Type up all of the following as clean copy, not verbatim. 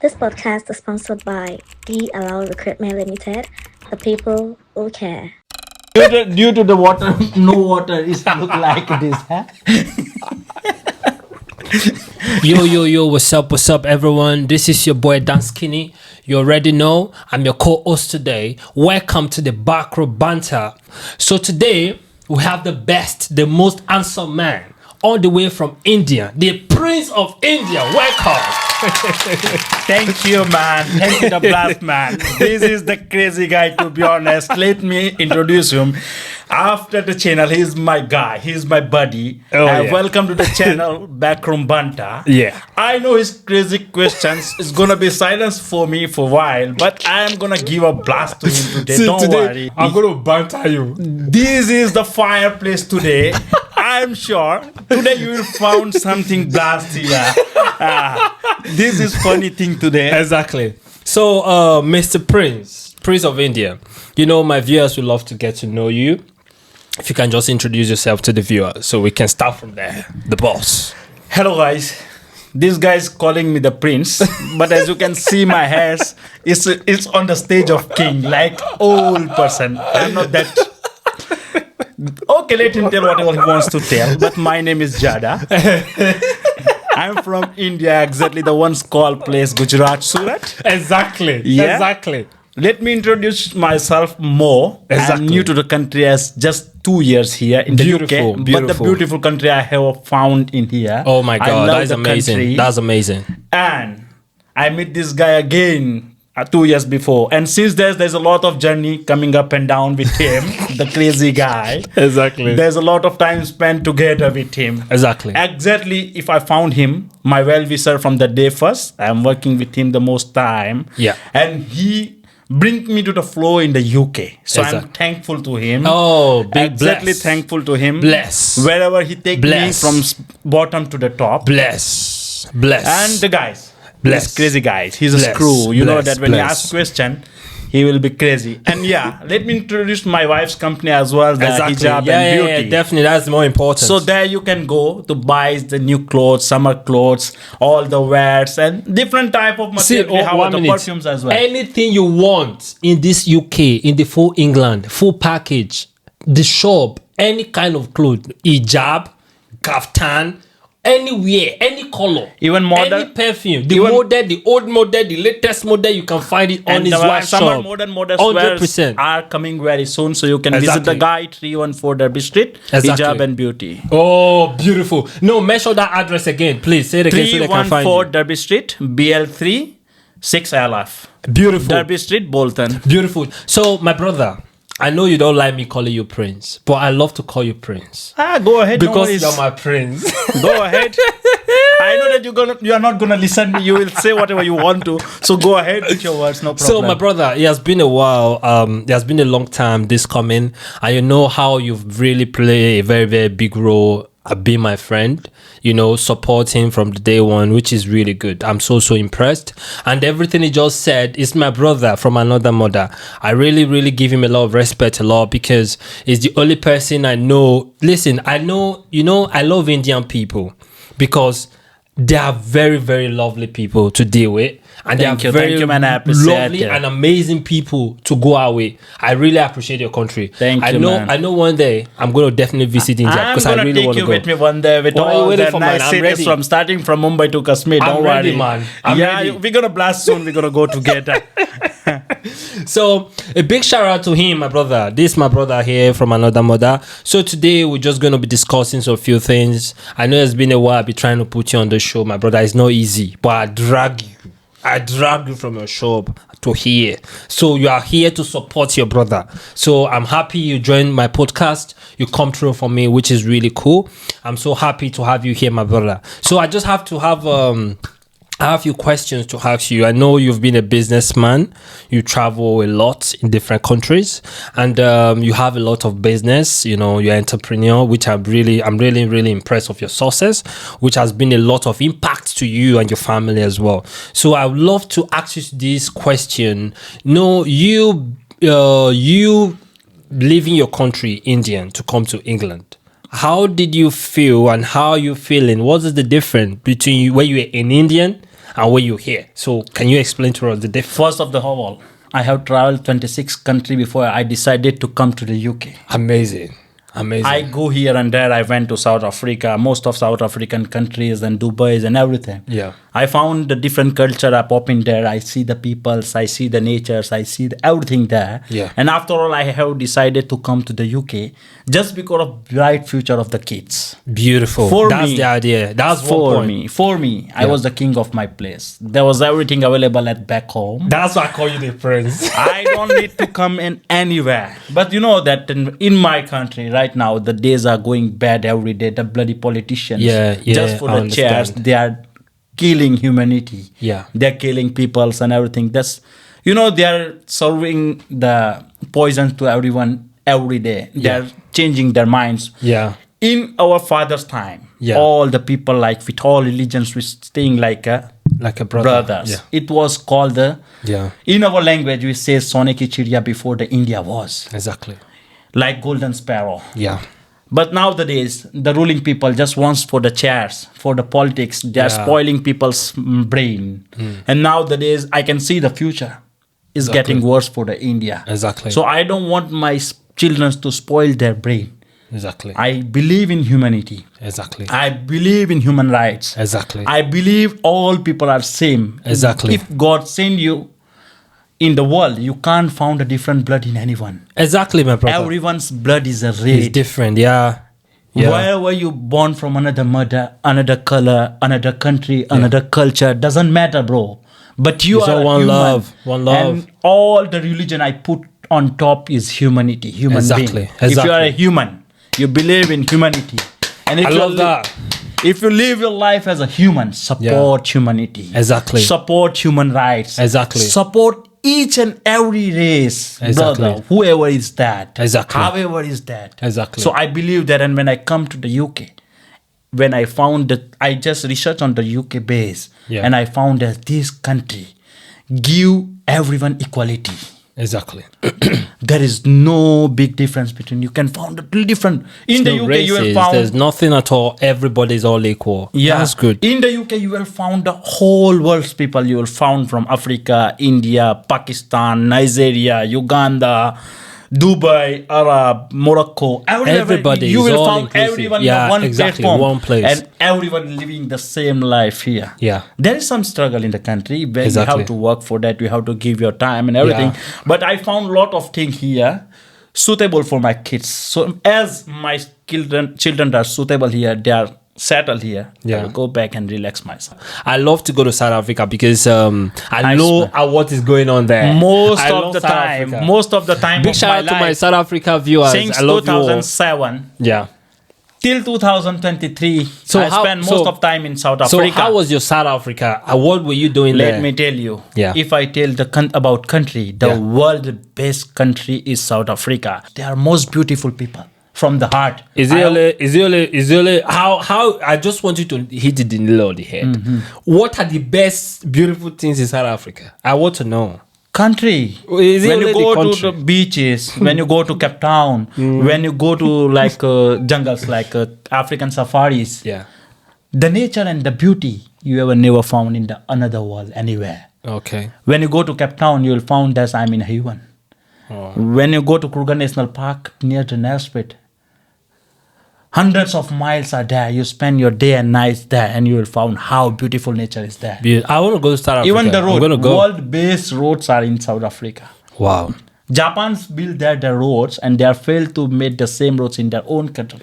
This podcast is sponsored by D Allow Recruitment Limited, the people who care. Due to the water, no water is look like this, huh? Yo, what's up, everyone? This is your boy Danskinny. You already know, I'm your co-host today. Welcome to the Ruum Banta. So today, we have the best, the most handsome man, all the way from India, the Prince of India. Welcome. Thank you, man. Thank you, the blast man. This is the crazy guy, to be honest. Let me introduce him. After the channel, he's my guy. He's my buddy. Welcome to the channel, Ruum Banta. Yeah. I know his crazy questions. It's going to be silence for me for a while, but I'm going to give a blast to him today. Don't worry. I'm going to banter you. This is the fireplace today. I'm sure today you will find something blast here. This is funny thing today. Exactly. So, Mr. Prince of India, you know, my viewers would love to get to know you. If you can just introduce yourself to the viewers so we can start from there. The boss. Hello, guys. This guy is calling me the prince, but as you can see, my hair is on the stage of king, like old person. I'm not that. Okay, let him tell whatever he wants to tell. But my name is Jada. I'm from India, exactly the one called place Gujarat, Surat. Exactly. Yeah? Exactly. Let me introduce myself more. Exactly. I'm new to the country as just 2 years here in the UK. But the beautiful country I have found in here. Oh my God, that is amazing. Country. That's amazing. And I met this guy again 2 years before. And since there's a lot of journey coming up and down with him, the crazy guy. Exactly. There's a lot of time spent together with him. Exactly. Exactly. If I found him, my well-wisher from the day first, I'm working with him the most time. Yeah. And he bring me to the flow in the UK. So I'm thankful to him. Oh, big exactly bless. Thankful to him. Bless. Wherever he take me from bottom to the top. Bless. And the guys. Bless. These crazy guys. He's a screw. You know that when he asks question, he will be crazy. And yeah, let me introduce my wife's company as well, the Hijab and Beauty. Yeah, definitely. That's more important. So there you can go to buy the new clothes, summer clothes, all the wears and different type of material. We have the perfumes as well. Anything you want in this UK, in the full England, full package, the shop, any kind of clothes, hijab, kaftan, anywhere, any color, even model, any perfume, the model, the old model, the latest model, you can find it on his wife's shop. Summer modern models 100% are coming very soon, so you can visit the guy 314 Derby Street, Hijab and Beauty. Oh, beautiful. No, mention that address again, please. Say it again so they can find you. 314 Derby Street, BL3 6LF. Beautiful. Derby Street, Bolton. Beautiful. So, my brother, I know you don't like me calling you Prince, but I love to call you Prince. Go ahead. Because you're my prince. Go ahead. I know that you are not gonna listen to me. You will say whatever you want to. So go ahead with your words, no problem. So my brother, it has been a while. It has been a long time this coming, and you know how you've really played a very, very big role. Being my friend, you know, supporting from the day one, which is really good. I'm so impressed. And everything he just said is my brother from another mother. I really give him a lot of respect, because he's the only person I know. Listen, I know, you know, I love Indian people because they are very, very lovely people to deal with. And they are very lovely and amazing people to go out with. I really appreciate your country. I know one day I'm going to definitely visit India because I really want to go. I'm going to take you with me one day with all the nice cities from starting from Mumbai to Kashmir. Don't worry, man. We're going to blast soon. We're going to go together. So a big shout out to him, my brother. This is my brother here from another mother. So today we're just going to be discussing some few things. I know it's been a while. I've been trying to put you on the show, my brother. It's not easy, but I drag you from your shop to here. So you are here to support your brother. So I'm happy you joined my podcast. You come through for me, which is really cool. I'm so happy to have you here, my brother. So I just have to have I have a few questions to ask you. I know you've been a businessman. You travel a lot in different countries, and you have a lot of business. You know, you're an entrepreneur, which I'm really impressed of your success, which has been a lot of impact to you and your family as well. So I would love to ask you this question. No, you leaving your country, Indian, to come to England. How did you feel and how are you feeling? What is the difference between you, when you were an Indian and when you're here. So can you explain to us the difference? First of the whole, I have traveled 26 countries before I decided to come to the UK. Amazing. I go here and there. I went to South Africa, most of South African countries and Dubai and everything. Yeah. I found the different culture. I pop in there. I see the peoples. I see the natures. I see everything there. Yeah. And after all, I have decided to come to the UK just because of bright future of the kids. Beautiful. That's the idea. That's For me, I was the king of my place. There was everything available at back home. That's why I call you the prince. I don't need to come in anywhere. But you know that in my country right now, the days are going bad every day. The bloody politicians, just for the chairs, they are killing humanity. Yeah. They're killing peoples and everything. They are serving the poison to everyone every day. They're changing their minds. Yeah. In our father's time, all the people with all religions were staying like a brothers. Yeah. It was called in our language we say Sone ki Chidiya before the India was. Exactly. Like golden sparrow. Yeah. But nowadays, the ruling people just wants for the chairs, for the politics. They are spoiling people's brain. And nowadays, I can see the future is getting worse for the India. Exactly. So I don't want my children to spoil their brain. Exactly. I believe in humanity. Exactly. I believe in human rights. Exactly. I believe all people are same. Exactly. If God send you in the world, you can't find a different blood in anyone. Exactly, my brother. Everyone's blood is a It's red. different, yeah. Where were you born from, another mother, another color, another country, another culture, doesn't matter, bro. But you It's are all one human. love, one love. And all the religion I put on top is humanity, human Exactly, being. If you are a human, you believe in humanity. And if I love that. If you live your life as a human, support humanity. Exactly. Support human rights. Exactly. Support each and every race, Exactly. brother, whoever is that. Exactly. However is that. Exactly. So I believe that, and when I come to the UK, when I found that, I just researched on the UK base, and I found that this country give everyone equality. Exactly. There is no big difference between. You can find a little different in the UK. You will found there's nothing at all. Everybody's all equal. Yeah, That's good. In the UK, you will find the whole world's people. You will find from Africa, India, Pakistan, Nigeria, Uganda, Dubai, Arab, Morocco. Everybody you is will all find inclusive. everyone Yeah, in one exactly, platform, one place. and everyone living the same life here. Yeah. There is some struggle in the country where Exactly. you have to work for that. You have to give your time and everything. Yeah. But I found a lot of things here suitable for my kids. So as my children are suitable here, they are settled here. Yeah. I will go back and relax myself. I love to go to South Africa because I know swear. what is going on there. Most I of love the South time, Africa. most of the time Big of shout my out to my life, South Africa viewers. since I love you all. 2007 Yeah. till 2023, So I how- spent so- most of time in South So Africa. how was your South Africa? What were you doing there? Let me tell you. Yeah. If I tell about country, the world best country is South Africa. They are most beautiful people from the heart. Is it only how I just want you to hit it in the nail on the head. Mm-hmm. What are the best beautiful things in South Africa? I want to know. Country. Is it When you only go the to country? the beaches, when you go to Cape Town, when you go to jungles like African safaris, Yeah. the nature and the beauty you ever never found in the another world anywhere. Okay. When you go to Cape Town, you will find that I'm in heaven. Oh. When you go to Kruger National Park near the Nelspruit, hundreds of miles are there. You spend your day and nights there, and you will find how beautiful nature is there. I want to go to South Africa. Even the I'm road, gonna go. world-based roads are in South Africa. Wow. Japan's built their roads, and they are failed to make the same roads in their own country.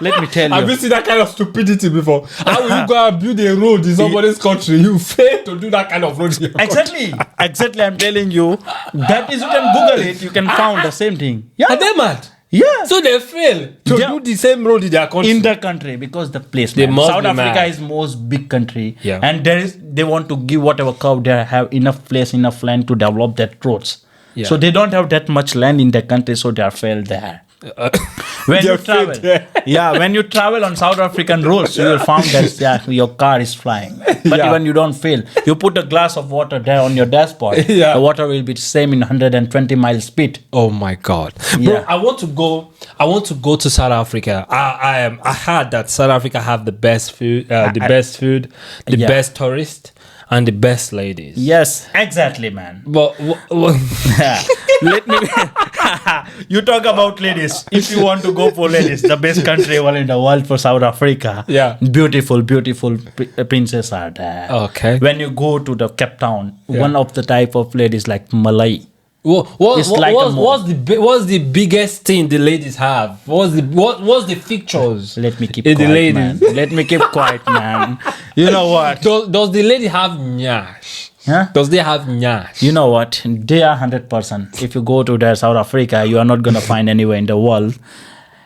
Let me tell Have you. you seen that kind of stupidity before? How will you go and build a road in somebody's country? You fail to do that kind of road in your country. Exactly. I'm telling you. That is, you can Google it. You can find the same thing. Yeah. Are they mad? Yeah. So they fail to Yeah. do the same road in their country. In the country, because the place, They must South be Africa mad. is most big country, Yeah. and they want to give whatever curve they have enough place, enough land to develop that roads. Yeah. So they don't have that much land in the country, so they are failed there. When Their you travel, feet. when you travel on South African roads, you will find that your car is flying. But Yeah. even you don't feel, you put a glass of water there on your dashboard. Yeah. The water will be same in 120 mile speed. Oh my God, bro! Yeah. I want to go to South Africa. I heard that South Africa have the best food, the Yeah. best tourists, and the best ladies. Yes, exactly, man. But Let me. You talk about ladies. If you want to go for ladies, the best country in the world for South Africa. Yeah. Beautiful princesses are there. Okay. When you go to the Cape Town, one of the type of ladies like Malay. It's like a what's the biggest thing the ladies have? What's the features? Let me keep in quiet, the ladies. man. Let me keep quiet, man. You know what? Does the lady have nyash? Huh? Does they have nyash? You know what? They are 100%. If you go to the South Africa, you are not going to find anywhere in the world.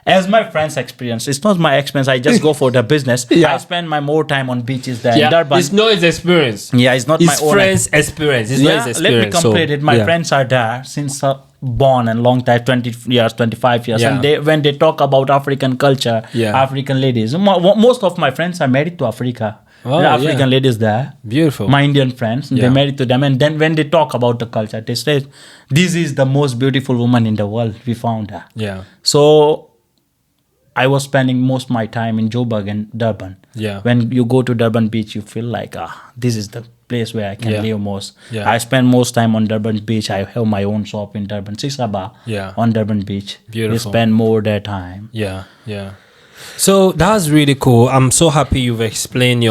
As my friends' experience, it's not my experience. I just go for the business. Yeah. I spend my more time on beaches there in Yeah, Durban. it's not his experience. Yeah, it's not His my own. friends' experience. It's not his Let me experience. complete it. My yeah. friends are there since born and long time, 20 years, 25 years. Yeah. And when they talk about African culture, Yeah. African ladies, most of my friends are married to Africa. Oh, The African ladies there. Beautiful. My Indian friends, Yeah. they married to them. And then when they talk about the culture, they say, this is the most beautiful woman in the world. We found her. Yeah. So I was spending most of my time in Joburg and Durban. Yeah. When you go to Durban Beach, you feel like, this is the place where I can Yeah. live most. Yeah. I spend most time on Durban Beach. I have my own shop in Durban, Sisaba, Yeah. on Durban Beach. Beautiful. We spend more their time. Yeah, yeah. So that's really cool. I'm so happy you've explained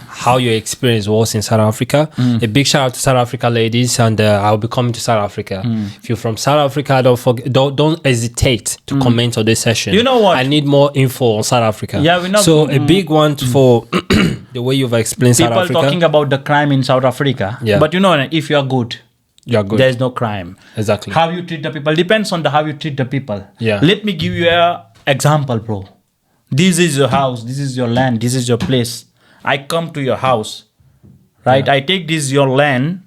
how your experience was in South Africa. A big shout out to South Africa ladies, and I'll be coming to South Africa. If you're from South Africa, don't hesitate to comment on this session. You know what? I need more info on South Africa. Yeah, we're not- So a big one for the way you've explained South People Africa. talking about the crime in South Africa. Yeah. But you know, if you are good, You're good. there's no crime. Exactly. How you treat the people depends on how you treat the people. Yeah. Let me give you a example, bro. This is your house. This is your land. This is your place. I come to your house, right? Yeah. I take this your land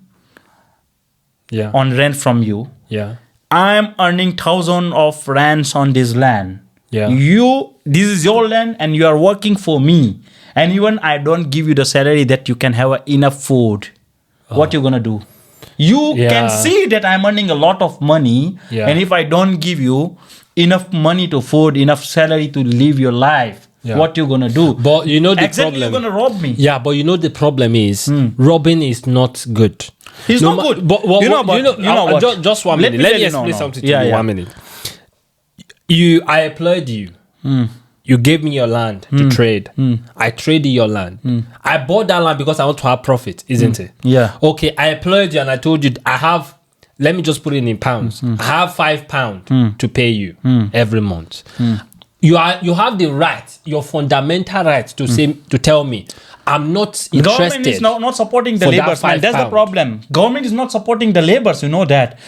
Yeah. on rent from you. Yeah. I'm earning thousands of rands on this land. Yeah. This is your land, and you are working for me. And even I don't give you the salary that you can have enough food. What you gonna do? You Yeah. can see that I'm earning a lot of money, Yeah. and if I don't give you enough money to food, enough salary to live your life, Yeah. what you gonna do? But you know the Exactly, problem. you're gonna rob me. Yeah, but you know the problem is robbing is not good. He's not good. But, You know what? Just 1 Let minute. me Let tell me you, explain no. something to Yeah, you. yeah. 1 minute. I employed you. You gave me your land to trade. I traded your land. I bought that land because I want to have profit, isn't it? Yeah. Okay, I employed you and I told you I have. Let me just put it in pounds. I have £5 to pay you every month. You have the right, your fundamental right to say to tell me I'm not interested. Government is not supporting the for that laborers, man. That's the £5. problem. Government is not supporting the laborers. You know that.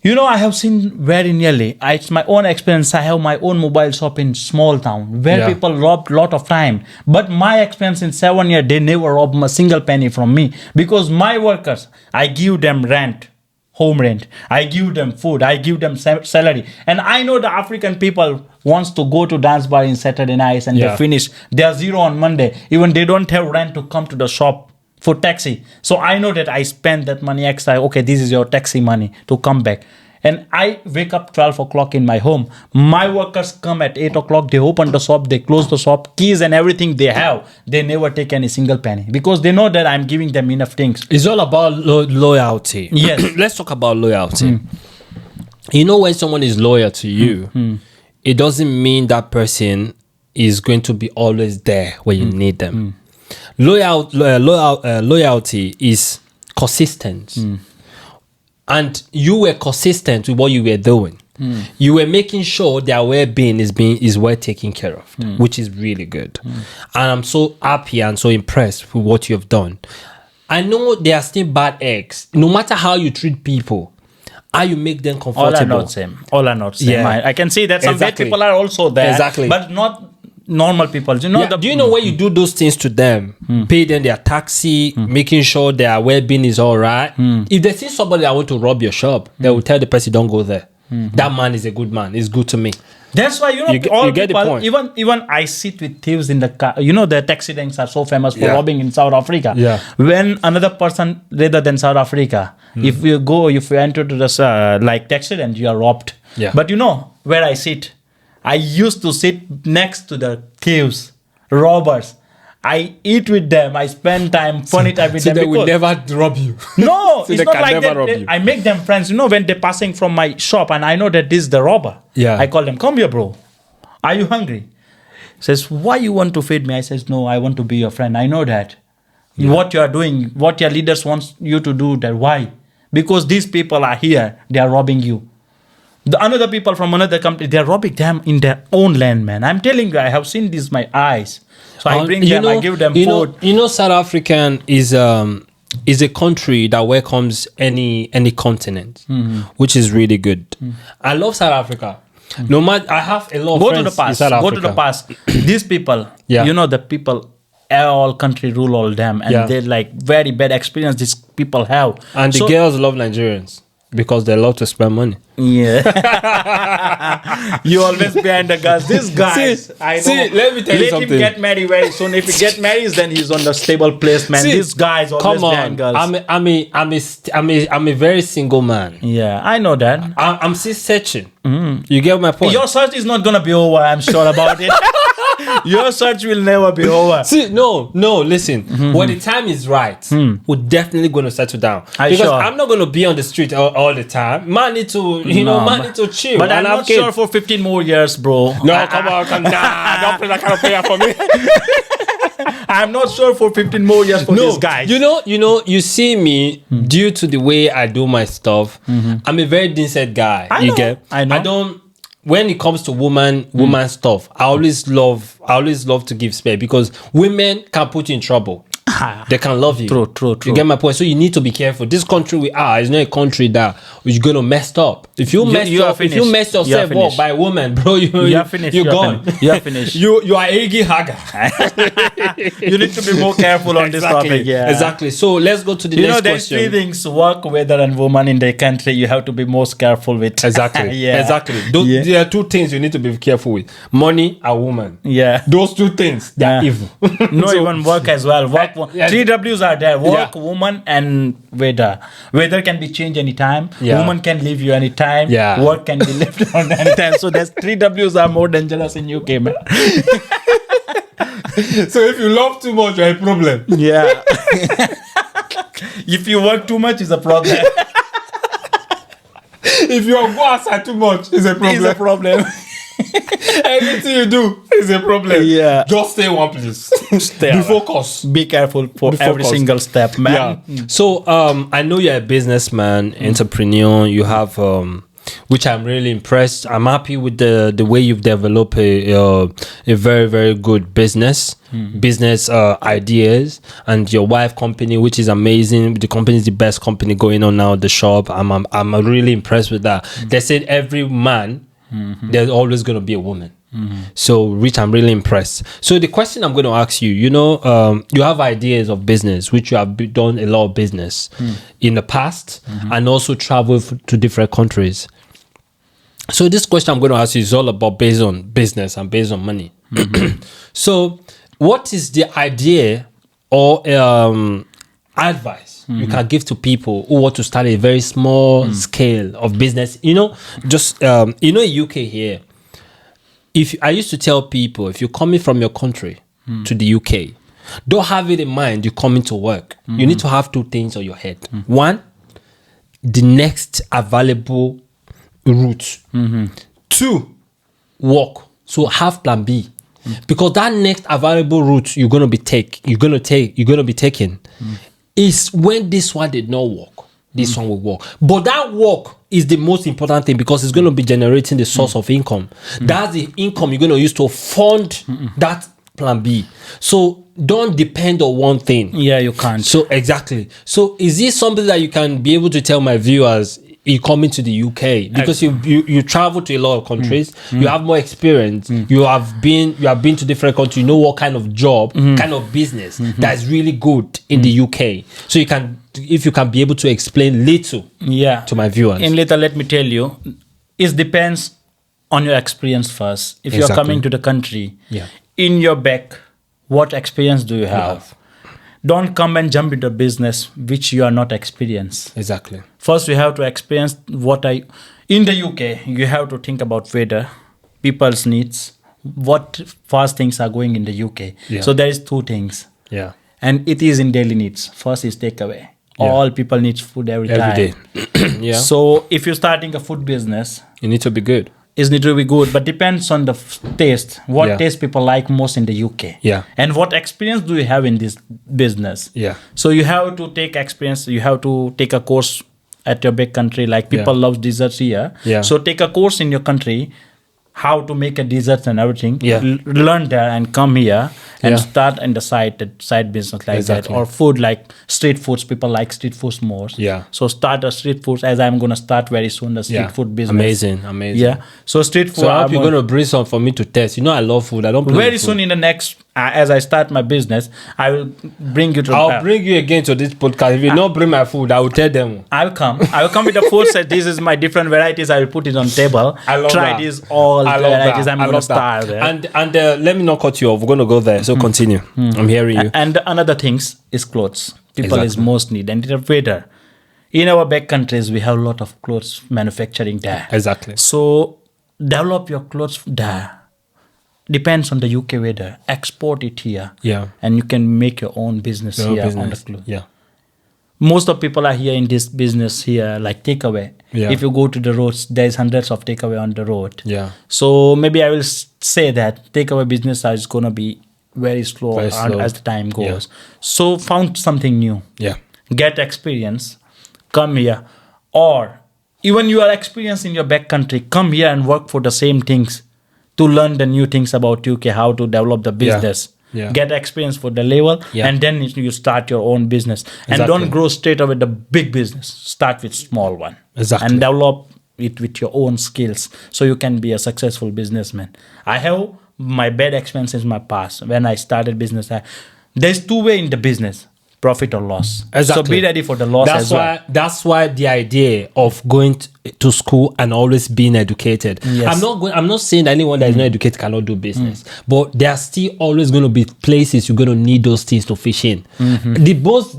You know, I have seen very nearly. It's my own experience. I have my own mobile shop in small town where Yeah. people robbed lot of time. But my experience in 7 years, they never robbed a single penny from me because my workers, I give them rent, home rent. I give them food. I give them salary. And I know the African people wants to go to dance bar in Saturday nights and Yeah. they finish. They are zero on Monday. Even they don't have rent to come to the shop for taxi. So I know that I spend that money extra. Okay, this is your taxi money to come back. And I wake up 12 o'clock in my home. My workers come at 8 o'clock. They open the shop. They close the shop. Keys and everything they have. They never take any single penny because they know that I'm giving them enough things. It's all about loyalty. Yes. Let's talk about loyalty. You know, when someone is loyal to you, it doesn't mean that person is going to be always there when you need them. Loyalty is consistent. And you were consistent with what you were doing. You were making sure their well-being is well taken care of, which is really good. And I'm so happy and so impressed with what you've done. I know there are still bad eggs. No matter how you treat people, how you make them All comfortable. are not same. All are not same. Yeah. I can see that some bad Exactly. people are also there. Exactly. But not normal people. You know, Yeah, do you know when you do those things to them, pay them their taxi, making sure their well-being is all right? If they see somebody that want to rob your shop, they will tell the person, don't go there. that man is a good man. He's good to me. That's why You get- all you get the people, point. even I sit with thieves in the car. The taxi ranks are so famous for Yeah. robbing in South Africa. Yeah. When another person rather than South Africa, if you enter to the like taxi rank, you are robbed. Yeah. But where I sit, I used to sit next to the thieves, robbers. I eat with them. I spend time, funny time with So them. they will because- never rob you. No, So it's they not can like never that. rob you. I make them friends. When they're passing from my shop and I know that this is the robber. Yeah. I call them, come here, bro. Are you hungry? Says, why you want to feed me? I says, no, I want to be your friend. I know that. What you are doing, what your leaders want you to do, that why? Because these people are here. They are robbing you. The another people from another country, they are robbing them in their own land, man. I'm telling you, I have seen this with my eyes. So I bring them, I give them food. South African is a country that welcomes any continent, which is really good. I love South Africa. No matter, I have a lot of Go to friends the past. in South Go Africa. to the past. These people, Yeah. the people, all country rule all them, and Yeah. they like very bad experience these people have. And the girls love Nigerians because they love to spend money. Yeah. You always behind the guys. This guy, I know. see, let me tell you Let something. him get married very soon. If he get married, then he's on the stable place, man. See, This guy's always Come behind on, girls. I'm a very single man. Yeah, I know that. I'm still searching. You get my point. Your search is not gonna be over. I'm sure about it. Your search will never be over. See, no, listen. When the time is right, we're definitely going to settle down. I Because sure. I'm not going to be on the street all the time. Man need to, man need to chill. But I'm and have not kids. sure for 15 more years, bro. No, come on. Nah, don't play that kind of prayer for me. I'm not sure for 15 more years for this guy. You see me due to the way I do my stuff. I'm a very decent guy. I know. I don't. When it comes to woman stuff, I always love to give space because women can put you in trouble. They can love you. True. You get my point. So you need to be careful. This country we are is not a country that is gonna mess up. If you mess yourself up by a woman, bro, you're finished. You're gone. You're finished. You are Iggy Haga. You need to be more careful on this topic. Yeah, Exactly. So let's go to the next there's question. three things: work, weather, and woman in the country. You have to be most careful with. Exactly. Yeah. Exactly. Yeah. There are two things you need to be careful with: money and woman. Yeah. Those two things, they're evil. No, So- even work as well. Work. Yeah. 3 W's are there: work, Yeah. woman, and weather. Weather can be changed anytime. Yeah. Woman can leave you anytime. Yeah. Work can be left on anytime. So there's 3 W's are more dangerous in UK, man. So if you love too much, you're a problem. Yeah. If you work too much, it's a problem. If you go outside too much, it's a problem. It's a problem. Anything you do is a problem. Yeah. Just stay in one place. Stay Be on. focused. Be careful for Be every focused. single step, man. Yeah. So I know you're a businessman, entrepreneur. You have which I'm really impressed. I'm happy with the way you've developed a very, very good business ideas, and your wife company, which is amazing. The company is the best company going on now. The shop. I'm really impressed with that. They said every man, there's always going to be a woman. So, Rich, I'm really impressed. So, the question I'm going to ask you, you have ideas of business, which you have done a lot of business in the past, and also travel to different countries. So, this question I'm going to ask you is all about based on business and based on money. So, what is the idea or advice you can give to people who want to start a very small scale of business? In UK here, I used to tell people, if you're coming from your country to the UK, don't have it in mind you're coming to work. You need to have two things on your head. One, the next available route. Two, work. So have plan B. Because that next available route you're gonna be taking is when this one did not work. This one will work. But that work is the most important thing because it's going to be generating the source of income. That's the income you're going to use to fund that plan B. So don't depend on one thing. Yeah, you can't. So exactly. So is this something that you can be able to tell my viewers? You coming to the UK because you travel to a lot of countries. You have more experience. You have been to different countries. You know what kind of job, kind of business that is really good in the UK. So if you can be able to explain little, to my viewers. In little, let me tell you, it depends on your experience first. If you're Exactly. coming to the country, Yeah. in your back, what experience do you have? Don't come and jump into a business which you are not experienced. Exactly. First, you have to experience in the UK, you have to think about weather, people's needs, what fast things are going in the UK. Yeah. So there is two things. Yeah. And it is in daily needs. First is takeaway. Yeah. All people need food every Every time. day. Yeah. So if you're starting a food business, You need to be good. it need to be good, but depends on the taste. What Yeah. taste people like most in the UK. Yeah. And what experience do you have in this business? Yeah. So you have to take experience. You have to take a course at your big country. Like people love desserts here. Yeah. So take a course in your country, how to make a dessert and everything. Yeah. Learn there and come here and Yeah. start in the side business like Exactly. that. Or food like street foods. People like street foods more. Yeah. So start a street foods, as I'm gonna start very soon the street food business. Amazing. Yeah. So street food. So I hope I'm you're going to bring some for me to test. You know I love food. I don't play very with soon food. in the next, as I start my business, I will bring you to. I'll bring you again to this podcast. If you don't bring my food, I will tell them. I'll come. I will come with the food set. This is my different varieties. I will put it on table. I love Try that. these all I love varieties. that. I'm I gonna love that. start there. And let me not cut you off. We're going to go there. So continue. I'm hearing you. And another things is clothes. People is Exactly. most need, and the weather. In our back countries, we have a lot of clothes manufacturing there. Exactly. So develop your clothes there. Depends on the UK weather. Export it here. Yeah. And you can make your own business Your own here on the business. clothes. Yeah. Most of people are here in this business here, like takeaway. Yeah. If you go to the roads, there's hundreds of takeaway on the road. Yeah. So maybe I will say that takeaway business is gonna be very slow, Very slow. as the time goes. Yeah. So found something new. Yeah. Get experience. Come here, or even you are experienced in your back country. Come here and work for the same things to learn the new things about UK, how to develop the business. Yeah. Get experience for the level, Yeah. and then you start your own business. And Exactly. don't grow straight away the big business. Start with small one. Exactly. And develop it with your own skills, so you can be a successful businessman. I have my bad experiences in my past. When I started business, there's two way in the business: profit or loss. Exactly. So be ready for the loss as well. That's why the idea of going to school and always being educated. Yes. I'm not saying that anyone that is not educated cannot do business, but there are still always going to be places you're going to need those things to fish in.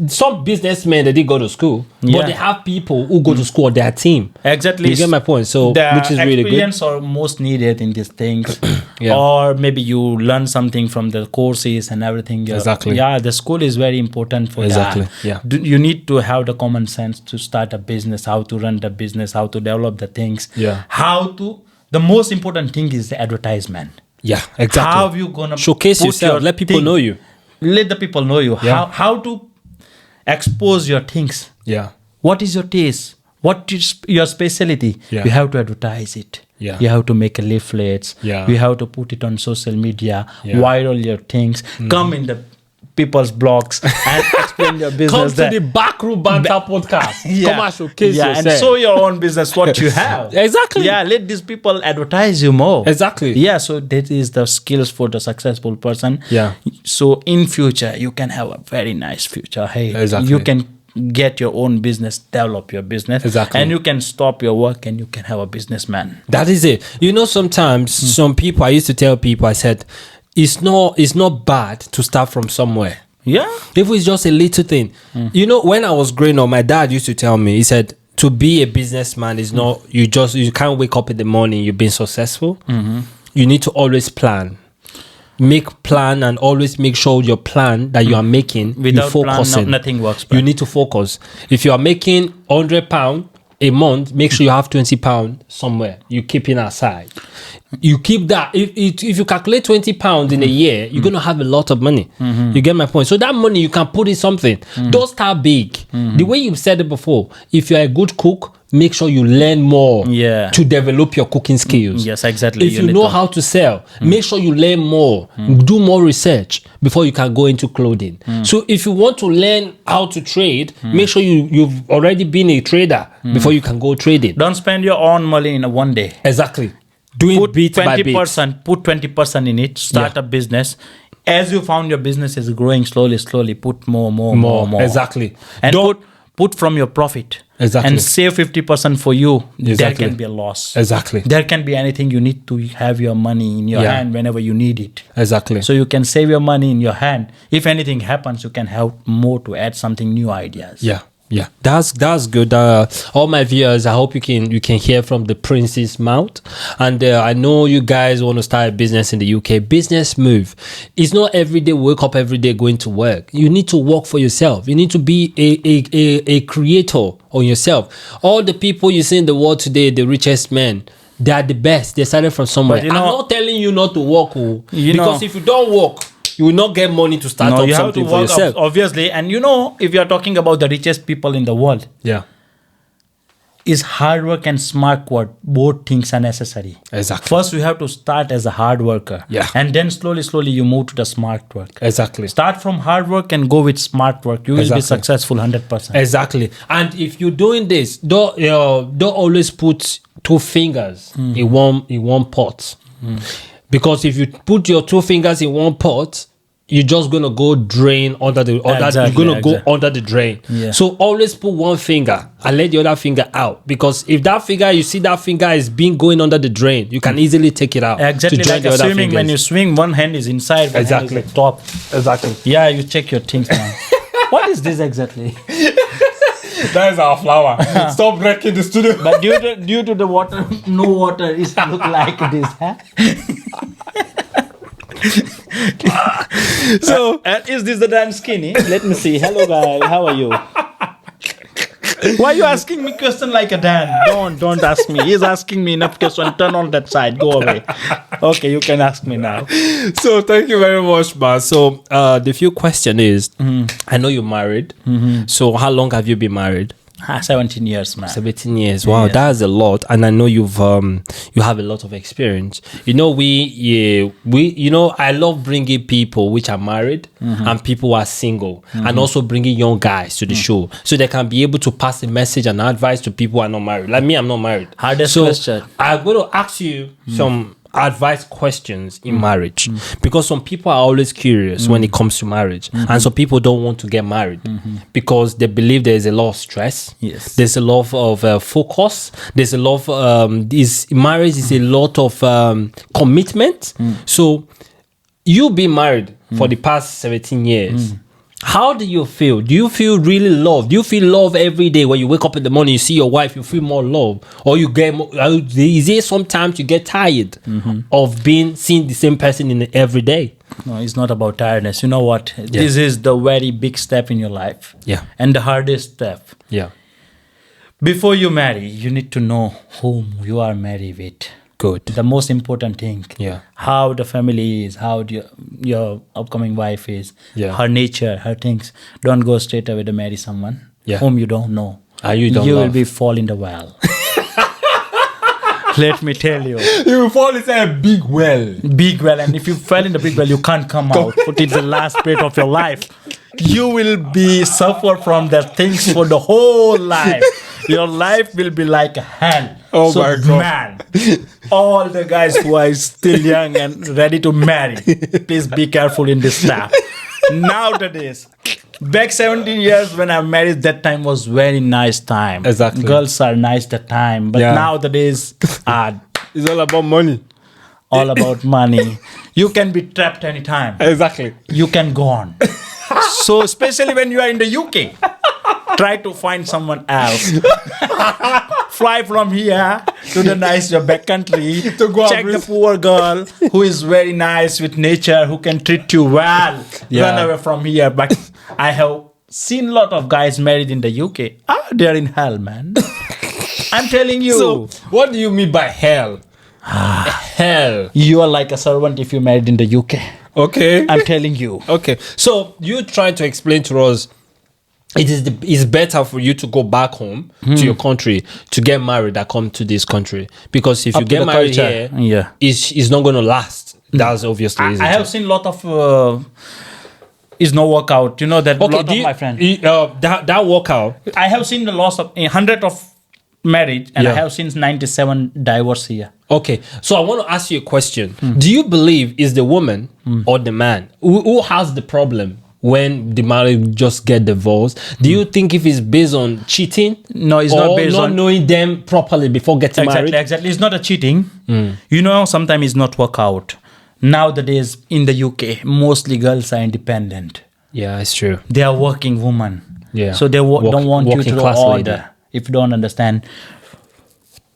Some businessmen they did go to school, Yeah. but they have people who go to school on their team. Exactly. You get my point. So the which is really good. experience are most needed in these things. Yeah. Or maybe you learn something from the courses and everything. Exactly. Yeah, the school is very important for Exactly, that. yeah. You need to have the common sense to start a business, how to run the business, how to develop the things. Yeah. The most important thing is the advertisement. Yeah, exactly. How you gonna Showcase put yourself. your Let people thing- know you. Let the people know you. Yeah. How to expose your things. Yeah. What is your taste? What is your specialty? Yeah. You have to advertise it. Yeah. You have to make a leaflets. Yeah. You have to put it on social media. Yeah. Viral your things. Come in the people's blogs and explain your business. Come to there. the back Ruum Banta podcast. Yeah. Come and showcase yeah, yourself. and show your own business what you have. Exactly. Yeah, let these people advertise you more. Exactly. Yeah, so that is the skills for the successful person. Yeah. So in future, you can have a very nice future. Hey, Exactly. you can get your own business, develop your business. Exactly. And you can stop your work and you can have a businessman. That is it. You know, sometimes some people, I used to tell people, I said, it's not bad to start from somewhere. Yeah. If it's just a little thing. You know, when I was growing up, my dad used to tell me, he said, to be a businessman is not, you can't wake up in the morning, you've been successful. You need to always plan. Make plan and always make sure your plan that you are making, Without you plan, focusing. nothing works. You need to focus. If you are making £100 a month, make sure you have £20 somewhere. You keep it aside. You keep that. If you calculate £20 in a year, you're going to have a lot of money. You get my point? So that money, you can put in something. Don't start big. The way you said it before, if you're a good cook, make sure you learn more to develop your cooking skills. Yes, exactly. If you know how to sell, make sure you learn more. Do more research before you can go into clothing. So if you want to learn how to trade, make sure you've already been a trader before you can go trading. Don't spend your own money in one day. Exactly. Doing Put bit by bit. 20%, put 20% in it, start a business. As you found your business is growing slowly, put more. Exactly. And Don't put from your profit Exactly. and save 50% for you, there Exactly. can be a loss. Exactly. There can be anything you need to have your money in your Yeah. hand whenever you need it. Exactly. So you can save your money in your hand. If anything happens, you can have more to add something new ideas. Yeah, yeah, that's good. All my viewers, I hope you can hear from the prince's mouth. And I know you guys want to start a business in the UK. Business move. It's not every day wake up every day going to work. You need to work for yourself. You need to be a creator on yourself. All the people you see in the world today, the richest men, they are the best. They started from somewhere. But I'm not telling you not to work, because if you don't work, you will not get money to start up you have something to for work yourself. obviously. And if you're talking about the richest people in the world, Yeah, is hard work and smart work. Both things are necessary. exactly. First, you have to start as a hard worker. Yeah. And then slowly you move to the smart work. Exactly. Start from hard work and go with smart work. You will be Exactly. successful 100%. Exactly. And if you're doing this, don't always put two fingers in one pot. Because if you put your two fingers in one pot, you're just gonna go drain under the Exactly, you're gonna go under the drain. Yeah. So always put one finger and let the other finger out. Because if that finger, you see that finger is being going under the drain, you can easily take it out. Exactly to join like the a other swimming. When you fingers. swing, one hand is inside, one hand is Exactly. at top. Exactly. Yeah, you check your things now. What is this exactly? That is our flower. Stop wrecking the studio. But due to the water, no water, it look like this. Huh? So, is this the Danskiny? Let me see. Hello, guys. How are you? Why are you asking me question like a Dan? Don't ask me. He's asking me enough question. Turn on that side. Go away. Okay, you can ask me now. So thank you very much, man. So the few question is, I know you're married. So how long have you been married? 17 years, man. 17 years. Wow, Yes. that's a lot. And I know you have a lot of experience. I love bringing people which are married and people who are single, and also bringing young guys to the show so they can be able to pass a message and advice to people who are not married. Like me, I'm not married. Hardest So question. I'm going to ask you some advice questions in marriage, because some people are always curious when it comes to marriage, and some people don't want to get married because they believe there is a lot of stress. Yes. There's a lot of focus. There's a lot of marriage is a lot of commitment. So you been married for the past 17 years. How do you feel? Do you feel really loved? Do you feel love every day when you wake up in the morning, you see your wife, you feel more love? Or you get more, is there sometimes you get tired of seeing the same person every day? No, it's not about tiredness. You know what? This is the very big step in your life. Yeah. And the hardest step. Yeah. Before you marry, you need to know whom you are married with. Good. The most important thing. Yeah. How the family is, how your upcoming wife is, Yeah. her nature, her things. Don't go straight away to marry someone whom you don't know. You don't You love. will be fall in the well. Let me tell you. You will fall inside a big well. Big well, and if you fell in the big well, you can't come out. Put it the last breath of your life. You will be suffer from the things for the whole life. Your life will be like a hell. Oh So, my God. man, all the guys who are still young and ready to marry, please be careful in this step. Nowadays, back 17 years when I married, that time was very nice time. Exactly. Girls are nice that time, but Yeah. nowadays, It's all about money. all about money. You can be trapped anytime. Exactly. You can go on. So especially when you are in the UK, try to find someone else. Fly from here to the nice your back country To go check and the poor girl who is very nice with nature, who can treat you well. Yeah. Run away from here. But I have seen a lot of guys married in the UK. They're in hell, man. I'm telling you. So, what do you mean by hell? Hell. You are like a servant if you married in the UK. Okay. I'm telling you. Okay. So you trying to explain to us it's better for you to go back home to your country to get married than come to this country, because if you Up to get the married culture. here, it's not going to last. That's obviously. I have seen a lot of is no workout. You know that lot of my friends. That workout. I have seen the loss of 100 of marriage, and I Yeah. have seen 97 divorce here. Okay, so I want to ask you a question. Do you believe is the woman or the man who has the problem when the marriage just get divorced. Do you think if it's based on cheating? No, it's or not based not on knowing them properly before getting married. Exactly. It's not a cheating. You know, sometimes it's not work out. Nowadays in the UK, mostly girls are independent. Yeah, it's true. They are working women. Yeah. So they don't want you working to class order. lady. If you don't understand,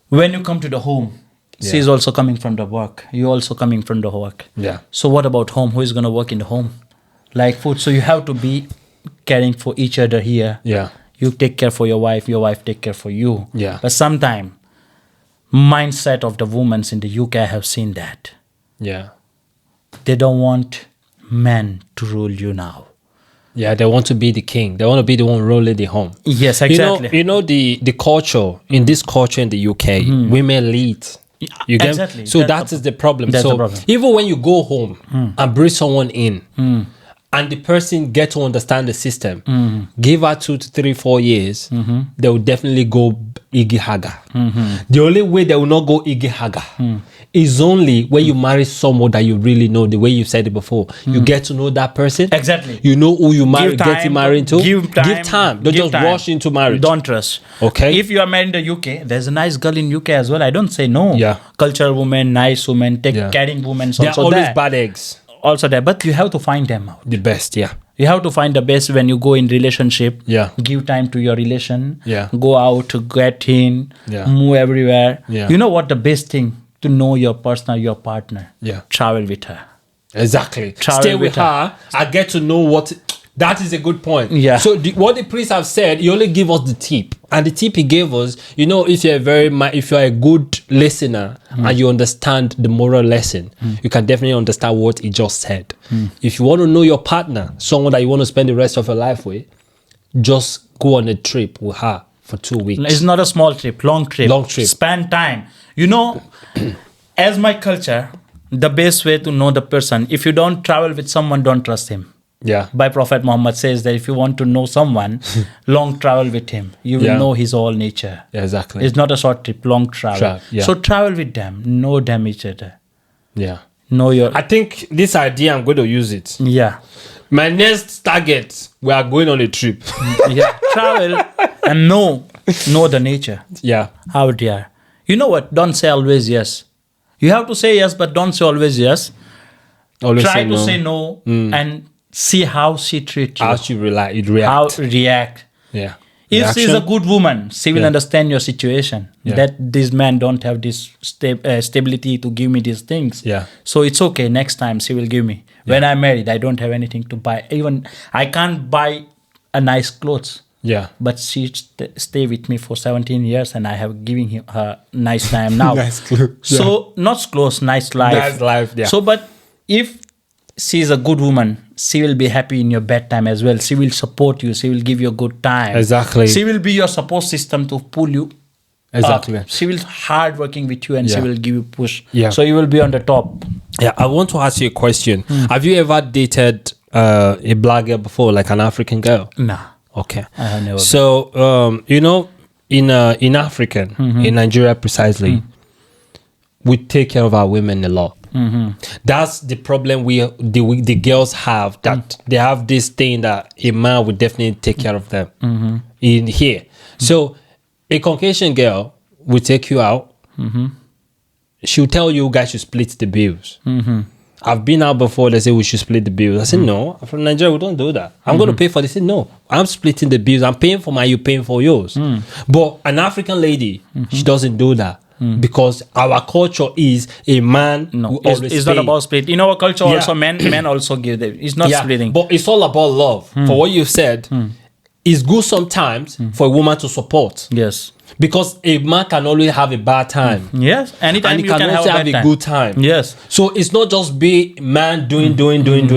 when you come to the home, she's also coming from the work. You're also coming from the work. Yeah. So what about home? Who is going to work in the home? Like food. So you have to be caring for each other here. Yeah. You take care for your wife take care for you. Yeah. But sometimes, mindset of the women in the UK, I have seen that. Yeah. They don't want men to rule you now. Yeah, they want to be the king. They want to be the one ruling the home. Yes, exactly. You know the culture, in this culture in the UK, women lead. You get Exactly. So that is the problem. That's so the problem. even when you go home and bring someone in and the person get to understand the system, give her 2 to 3, 4 years, they will definitely go Iggy Haga. The only way they will not go Iggy Haga is only when you marry someone that you really know, the way you said it before. You get to know that person. Exactly. You know who you marry, Give time, getting married to. Give time. Don't Give just time. rush into marriage. Don't trust. Okay. If you are married in the UK, there's a nice girl in UK as well. I don't say no. Yeah. Cultural women, nice women, caring women. They're Also always there. bad eggs. Also there. But you have to find them out. The best, yeah. You have to find the best when you go in relationship. Yeah. Give time to your relation. Yeah. Go out to get in. Yeah. Move everywhere. Yeah. You know what the best thing to know your partner? Yeah. Travel with her. Exactly. Travel Stay with with her. I get to know what. That is a good point. Yeah. So what the priest have said, he only give us the tip, and the tip he gave us, you know, if you're a good listener and you understand the moral lesson, you can definitely understand what he just said. If you want to know your partner, someone that you want to spend the rest of your life with, just go on a trip with her for 2 weeks. It's not a small trip, long trip. Long trip. Spend time. You know, as my culture, the best way to know the person, if you don't travel with someone, don't trust him. Yeah. By Prophet Muhammad says that if you want to know someone, long travel with him. You will know his whole nature. Yeah, exactly. It's not a short trip, long travel. So travel with them, know them each other. Yeah. Know your... I think this idea, I'm going to use it. Yeah. My next target, we are going on a trip. Yeah. Travel and know the nature. Yeah. How they are. You know what? Don't say always yes. You have to say yes, but don't say always yes. Always Try say to no. say no and see how she treats you. How she react. How react. Yeah. If she's a good woman, she will Yeah. understand your situation. Yeah. That this man don't have this stability to give me these things. Yeah. So it's okay. Next time she will give me. When I'm married, I don't have anything to buy. Even I can't buy a nice clothes. Yeah. But she stay with me for 17 years and I have given her nice time now. Nice clothes. So not clothes, nice life. Nice life, yeah. So but if she is a good woman, she will be happy in your bedtime as well. She will support you. She will give you a good time. Exactly. She will be your support system to pull you Exactly. up. She will hard working with you and she Yeah. will give you push. Yeah. So you will be on the top. Yeah, I want to ask you a question. Have you ever dated a black girl before, like an African girl? Nah. Okay. I have never. So, you know, in African, in Nigeria precisely, we take care of our women a lot. That's the problem the girls have, that they have this thing that a man would definitely take care of them in here. So a Caucasian girl will take you out. She'll tell you guys should split the bills. I've been out before, they say we should split the bills. I said, no, I'm from Nigeria, we don't do that. I'm going to pay for this. They said, no, I'm splitting the bills. I'm paying for mine, you're paying for yours. But an African lady, she doesn't do that. Because our culture is a man who always it's not pay. about split. In our culture Yeah. also, men also give them. It's not splitting. But it's all about love. For what you said, it's good sometimes for a woman to support. Yes. Because a man can always have a bad time. Yes. Anytime And he you can can also have have a a bad good time. Yes. So it's not just be man doing.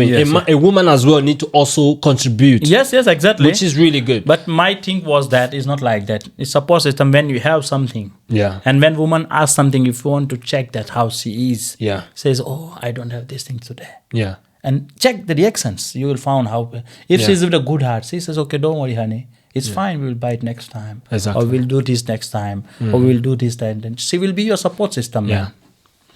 Yes, A woman as well need to also contribute. Yes, exactly. Which is really good. But my thing was that it's not like that. It's support system when you have something. Yeah. And when woman asks something, if you want to check that how she is, Yeah. says, oh, I don't have this thing today. Yeah. And check the reactions. You will find how. If Yeah. she's with a good heart, she says, okay, don't worry, honey. It's fine. We'll buy it next time. Exactly. Or we'll do this next time. Or we'll do this then. Then she will be your support system. Yeah. Man.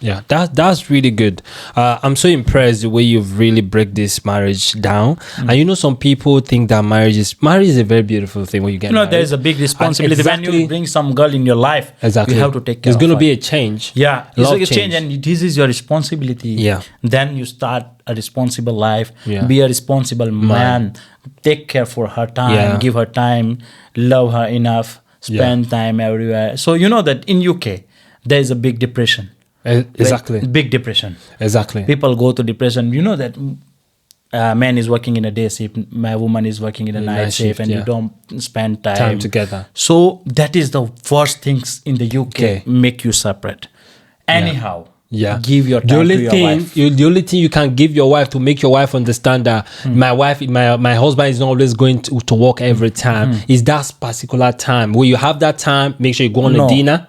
Yeah, that's really good. I'm so impressed the way you've really break this marriage down. And you know, some people think that marriage is a very beautiful thing when you get married. There's a big responsibility when you bring some girl in your life. Exactly, you have to take care. There's going to her. be a change. Yeah, a lot it's of a change, and this is your responsibility. Yeah. Then you start a responsible life. Yeah. Be a responsible man. Take care for her time. Yeah. Give her time. Love her enough. Spend time everywhere. So you know that in UK there is a big depression. Exactly. Big depression. Exactly. People go to depression. You know that man is working in a day shift, my woman is working in a night shift, and you don't spend time together. So that is the first things in the UK make you separate. Anyhow, give your time to your wife. The only thing you can give your wife to make your wife understand that my husband is not always going to work every time is that particular time. When you have that time, make sure you go on a dinner.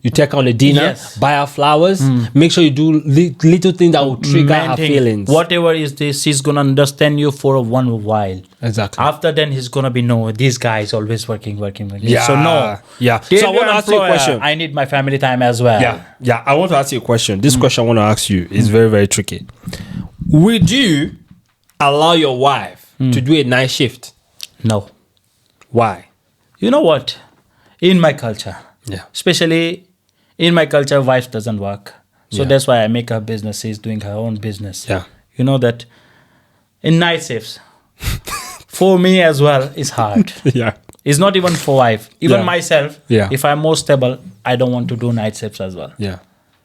You take her on a dinner, buy her flowers, make sure you do little things that will trigger her feelings. Whatever is this, she's going to understand you for one while. Exactly. After then, he's going to be, no, this guy is always working. Yeah. So, no. Yeah. Tell so I want to ask you a question. I need my family time as well. Yeah. I want to ask you a question. This question I want to ask you is very, very tricky. Would you allow your wife to do a night shift? No. Why? You know what? In my culture, especially in my culture, wife doesn't work. So that's why I make her business. She's doing her own business. Yeah. You know that in night shifts, for me as well, it's hard. It's not even for wife. Even myself, if I'm more stable, I don't want to do night shifts as well. Yeah.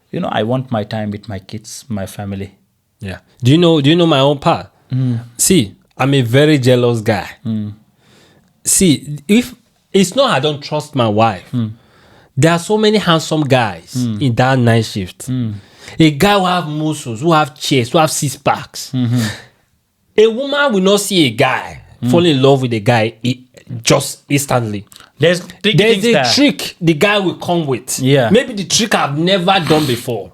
You know, I want my time with my kids, my family. Yeah. Do you know my own part? See, I'm a very jealous guy. See, if it's not I don't trust my wife. There are so many handsome guys in that night shift. A guy who have muscles, who have chest, who have six packs. A woman will not see a guy fall in love with a guy just instantly. There's a trick the guy will come with. Yeah. Maybe the trick I've never done before.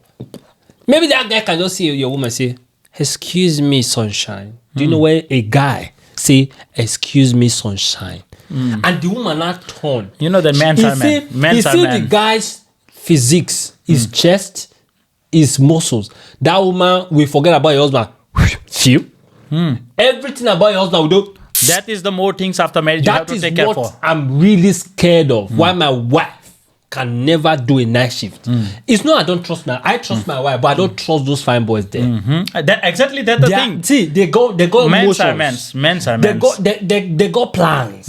Maybe that guy can just see your woman and say, "Excuse me, sunshine." Do you know where a guy say, "Excuse me, sunshine"? And the woman not turn. You know the men's are men. You see the guy's physiques, his chest, his muscles. That woman will forget about your husband. Feel? Everything about your husband will do. That is the more things after marriage you have to take care for. That is what I'm really scared of. Why my wife can never do a night shift. It's not I don't trust I trust my wife, but I don't trust those fine boys there. That's the thing. See, they got men's emotions. Men's are men's. They got plans.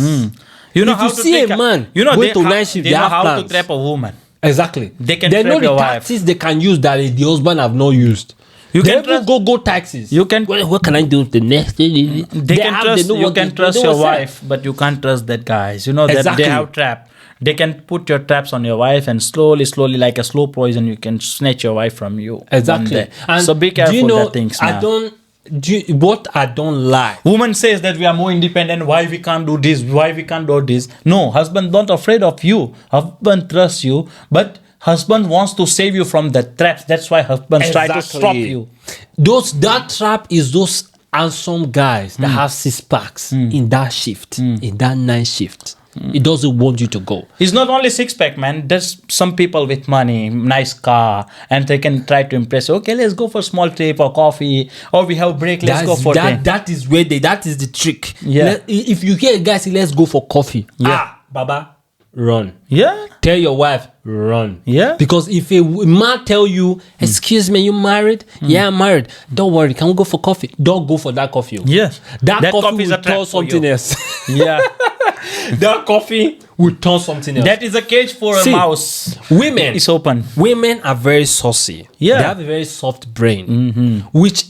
You know if how you to see take a man going to night shift, they know how plans. to trap a woman. Exactly. They can know trap the your wife. tactics they can use that the husband have not used. You they can trust, go taxes. You can. What can I do the next day? You can trust your wife, but you can't trust that guys. You know that they have trap. They can put your traps on your wife, and slowly, like a slow poison, you can snatch your wife from you. Exactly. And so be careful that things. What I don't like. Woman says that we are more independent. Why we can't do this? Why we can't do this? No, husband not afraid of you. Husband trusts you, but husband wants to save you from the traps. That's why husbands try to stop you. That trap is those handsome guys that have six packs in that shift, in that night shift. It doesn't want you to go. It's not only six pack, man. There's some people with money, nice car, and they can try to impress you. Okay, let's go for a small trip or coffee, or we have break. Let's go for that. That is the trick. Yeah. If you hear a guy say, "Let's go for coffee," Baba, run. Yeah. Tell your wife, run. Yeah. Because if a man tell you, "Excuse me, you married?" Yeah, I'm married. Don't worry, can we go for coffee? Don't go for that coffee. Yes. That coffee will turn something else. Yeah. That coffee will turn something else. That is a cage for a mouse. Women is open. Women are very saucy. Yeah. They have a very soft brain, which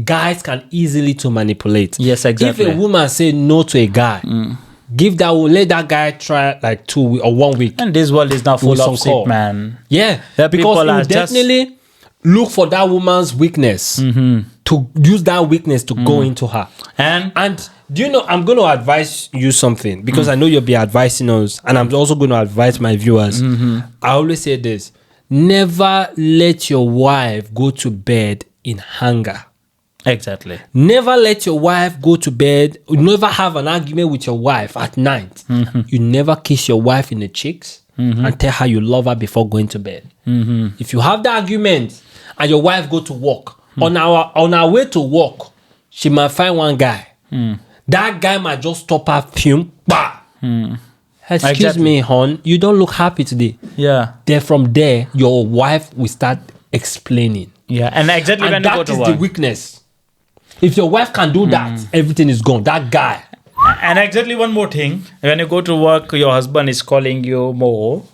guys can easily to manipulate. Yes, exactly. If a woman say no to a guy, let that guy try like 2 weeks or 1 week. And this world is now full of sick man. Yeah, that because you definitely look for that woman's weakness to use that weakness to go into her. And do you know, I'm going to advise you something because I know you'll be advising us, and I'm also going to advise my viewers. I always say this: never let your wife go to bed in hunger. Exactly. Never let your wife go to bed. Never have an argument with your wife at night. You never kiss your wife in the cheeks and tell her you love her before going to bed. If you have the argument and your wife go to work. On our way to work, she might find one guy. That guy might just stop her fume. Bah! Excuse me, hon, you don't look happy today. Yeah. Then from there, your wife will start explaining. Yeah, and exactly when you go to that work. is the weakness. If your wife can do that, everything is gone. That guy. And exactly one more thing. When you go to work, your husband is calling you more.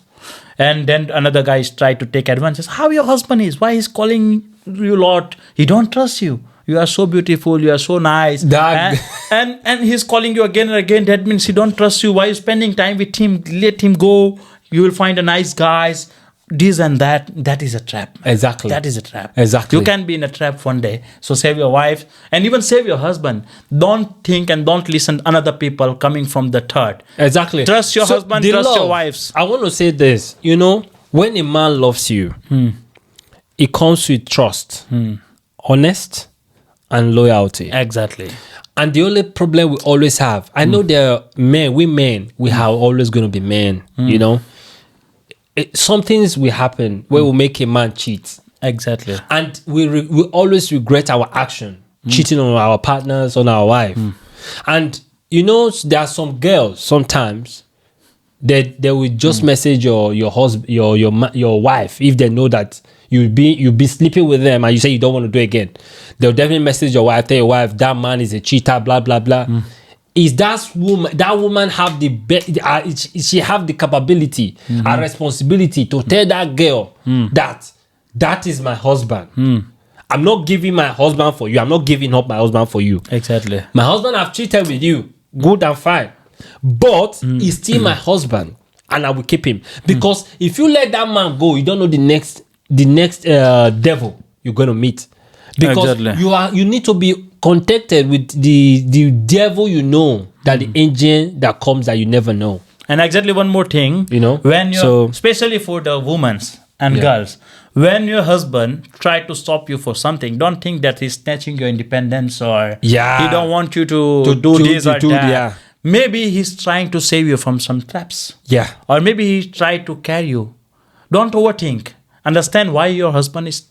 And then another guy is trying to take advantage. How your husband is? Why he's calling you a lot? He don't trust you. You are so beautiful. You are so nice. And he's calling you again and again. That means he don't trust you. Why you spending time with him? Let him go. You will find a nice guys. This and that. That is a trap. Exactly. That is a trap. Exactly. You can be in a trap one day. So save your wife and even save your husband. Don't think and don't listen to another people coming from the third. Exactly. Trust your husband. Trust your wives. I want to say this. You know, when a man loves you, it comes with trust, honest, and loyalty. Exactly. And the only problem we always have, I know there are men, we are always going to be men, you know. Some things will happen where we make a man cheat. Exactly. And we always regret our action, cheating on our partners, on our wife. And, you know, there are some girls sometimes that they will just message your husband, your wife, if they know that you'll be sleeping with them and you say you don't want to do it again. They'll definitely message your wife, tell your wife that man is a cheater, blah blah blah. Is that woman have she have the capability and responsibility to tell that girl that is my husband. I'm not giving my husband for you. I'm not giving up my husband for you. Exactly. My husband have cheated with you, good and fine, but he's still my husband, and I will keep him because if you let that man go, you don't know the next devil you're gonna meet, because you need to be contacted with the devil, you know, that the angel that comes that you never know. And exactly one more thing, you know, when you especially for the women and girls, when your husband try to stop you for something, don't think that he's snatching your independence or he don't want you to do this or that. Yeah. Maybe he's trying to save you from some traps. Yeah. Or maybe he tried to carry you. Don't overthink. Understand why your husband is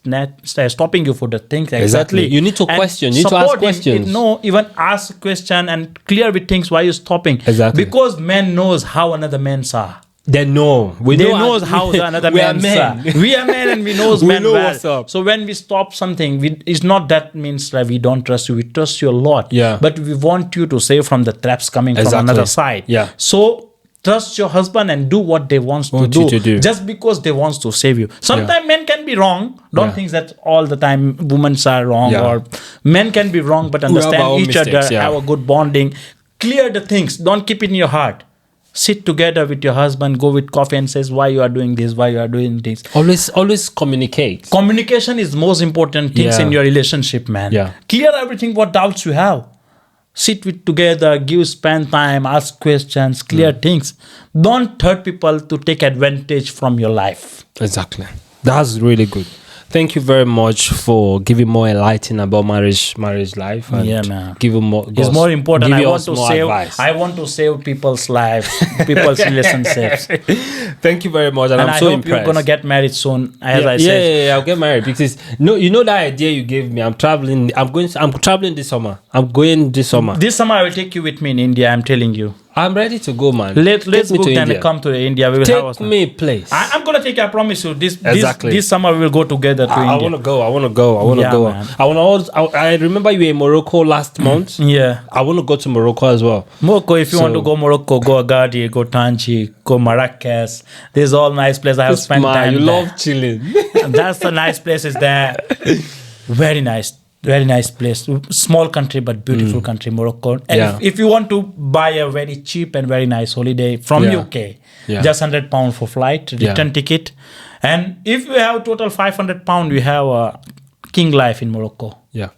stopping you for the things. Exactly. You need to question. You need to ask questions. Even ask a question and clear with things why you're stopping. Exactly. Because men knows how another men's are. They know. They knows how another men's are. We are men and we knows men well. What's up. So when we stop something, it's not that means that we don't trust you. We trust you a lot. Yeah. But we want you to save from the traps coming from another side. Yeah. So trust your husband and do what they want to do. Just because they want to save you. Sometimes men can be wrong. Don't think that all the time women are wrong or men can be wrong, but understand each other, have a good bonding. Clear the things. Don't keep it in your heart. Sit together with your husband, go with coffee and says why you are doing this, why you are doing this. Always communicate. Communication is most important things in your relationship, man. Yeah. Clear everything, what doubts you have. Sit with together, spend time, ask questions, clear things. Don't hurt people to take advantage from your life. Exactly. That's really good. Thank you very much for giving more enlightenment about marriage life. And man. Giving more. It's more important. I want to save people's lives, people's relationships. Thank you very much, and I'm so impressed. You're gonna get married soon, as I said. Yeah, I'll get married because you know that idea you gave me. I'm traveling. I'm traveling this summer. I'm going this summer. This summer I will take you with me in India. I'm telling you. I'm ready to go, man. Let's book and come to India. We will take me, place. I'm gonna take you. I promise you. This summer we will go together to India. I want to go. I want to go. I remember you were in Morocco last month. Yeah. I want to go to Morocco as well. Morocco. If you want to go Morocco, go Agadir, go Tangier, go Marrakesh. There's all nice places. I have spent time. You love chilling. That's the nice places there. Very nice. Very nice place. Small country, but beautiful country, Morocco. And if you want to buy a very cheap and very nice holiday from UK, just £100 for flight, return ticket. And if you have total £500, you have a king life in Morocco. Yeah.